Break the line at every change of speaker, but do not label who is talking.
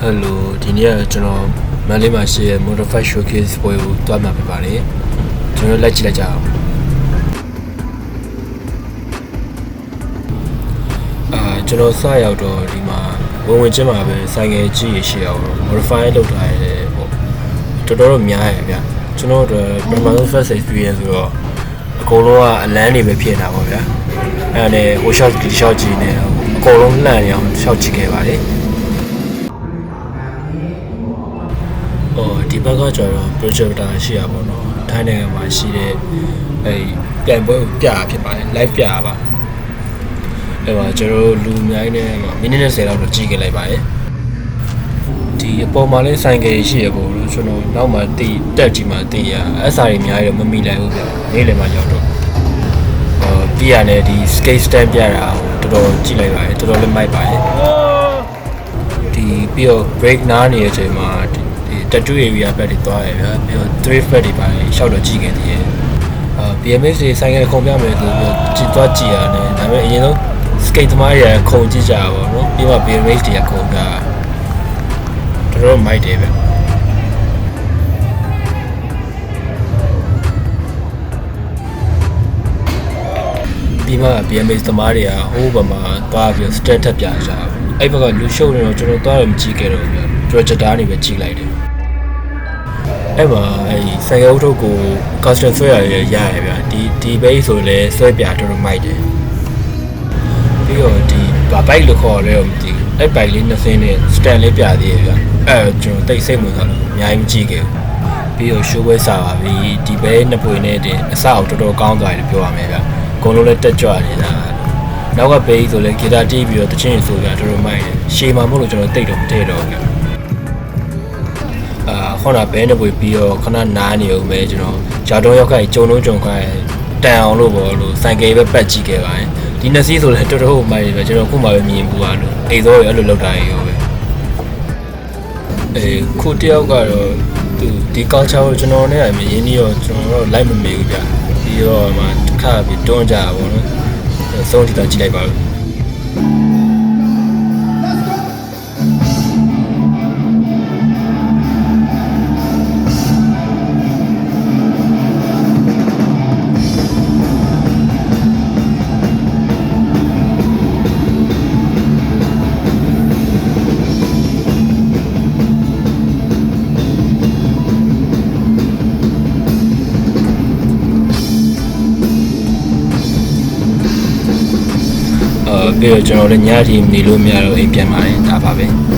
Hello ဒီနေ့ကကျွန်တော်မန္တလေးမှာရှိတဲ့ Modified Showcase ပွဲကိုတွားမှာဖြစ်ပါတယ်ကျွန်တော်လက်ကြည့်လိုက်ကြအောင်ကျွန်တော်စရောက်တော့ဒီမှာဝင်ချင်းမှာပဲဆိုင်ငယ်ကြီးရရှိအောင် Modify လုပ်ထားရတယ်ပေါ့တော်တော်များရဗျကျွန်တော်တို့ Primary First Experience ဆိုတော့အကုန်လုံးကအလန်းနေပဲဖြစ်နေတာပေါ့ဗျာအဲ့ဒါနဲ့ဟို shot ဒီ shot ကြီးနဲ့အကုန်လုံးလှန်နေအောင်ရှောက်ကြည့်ခဲ့ပါတယ်ဒီဘက်ကကျတော့ projector ရှိရပါတော့။ထိုင်းနိုင်ငံမှာရှိတဲ့ပြန်ပွဲကိုပြရဖြစ်ပါတယ် live ပြရပါ။အဲ့မှာကျွန်တော်လူအများကြီးနဲ့မိနစ်20လောက်တော့ကြည့်ခဲ့လိုက်ပါတယ်။ဒီအပေါ်မှာလည်းဆိုင်ကယ်ရှိရပေါ့လို့ကျွန်တော်နောက်မှတက်ကြည့်မှသိရ။ SR တွေအများကြီးတော့မမိလိုက်ဘူးဗျ။နေ့လည်မှရောက်တော့ပြရတဲ့ဒီ skate stand ပြတာတော်တော်ကြည့်လိုက်ပါတယ်တော်တော်လည်းမိုက်ပါတယ်။ဒီပြီးတော့ break နားနေတဲ့အချိန်မှာtattoo area ဘက်တွေသွားရဗျာပြီးတော့ thrift ဘက်တွေပါရှောက်တော့ကြည့်ခဲ့သေးတယ်BMX တွေဆိုင်ကယ်ခုံပြမယ်ဆိုပြီးကြည့်သွားကြည့်ရတယ်ဒါပေမဲ့အရင်ဆုံး skate သမားတွေခုံကြည့်ကြပါဘောနော်ပြီးမှ BMX တွေခုံပြတော်တော်မိုက်တယ်ဗျပြီးမှ BMX သမားတွေကဟိုးဘက်မှာသွားပြီး stand ထပ်ပြကြအဲ့ဘက်ကလူရှုပ်နေတော့ကျွန်တော်သွားတော့မကြည့်ခဲ့တော့ဗျာ projector နေပဲကြည့်လိုက်တယ်အဲ့မှာဆိုင်ကယ်အုပ်ထုပ်ကို custom ဆွဲရရဗျာဒီ base ဆိုလည်းဆွဲပြတော်တော်မိုက်တယ်ပြီးတော့ဒီဘိုက်လို့ခေါ်လဲမသိဘူးအဲ့ဘိုက်လေးနှစ်စင်းနဲ့ stand လေးပြသေးရဗျာအဲ့ကျွန်တော်တိတ်စိတ်ဝင်စားလို့အများကြီးမကြည့်ခဲ့ဘူးပြီးတော့ show ပွဲစားပါပြီဒီဘဲနှစ်ပွေနဲ့တင်အစအောင်တော်တော်ကောင်းသွားတယ်ပြောရမယ်ဗျာအကုန်လုံးလည်းတက်ကြွနေတာနောက်ကဘေးဆိုလည်းဂီတာတီးပြီးတော့တချင်းဆိုပြတော်တော်မိုက်တယ်ရှေးမှာမဟုတ်လို့ကျွန်တော်တိတ်တော့မထည့်တော့ဘူးခေါင်းကဘဲနှစ်ပွေပြီးတော့ခဏနားနေအောင်ပဲကျွန်တော်ဂျာတော့ရောက်ခိုင်ဂျုံလုံးဂျုံခိုင်တန်အောင်လို့ပေါ့လို့ဆိုင်ကယ်ပဲပတ်ကြည့်ခဲ့ပါတယ်ဒီနှစ်စီးဆိုလည်းတော်တော်မိုက်တယ်ပဲကျွန်တော်ခုမှပဲမြင်ဘူးပါလို့အိမ်သောရအဲ့လိုလောက်တာရောပဲခုတယောက်ကတော့သူဒီ culture ကိုကျွန်တော်နဲ့အမြင်ရင်းနှီးတော့ကျွန်တော်တော့လိုက်မမေဘူးဗျပြီးတော့မှတစ်ခါပြီးတွန်းကြပါဘောနော်ဆုံးထိတော့ကြည့်လိုက်ပါလို့ပြီးတော့ကျွန်တော်လည်းညအထိနေလို့မရတော့အိမ်ပြန်ပါတယ်ဒါပါပဲ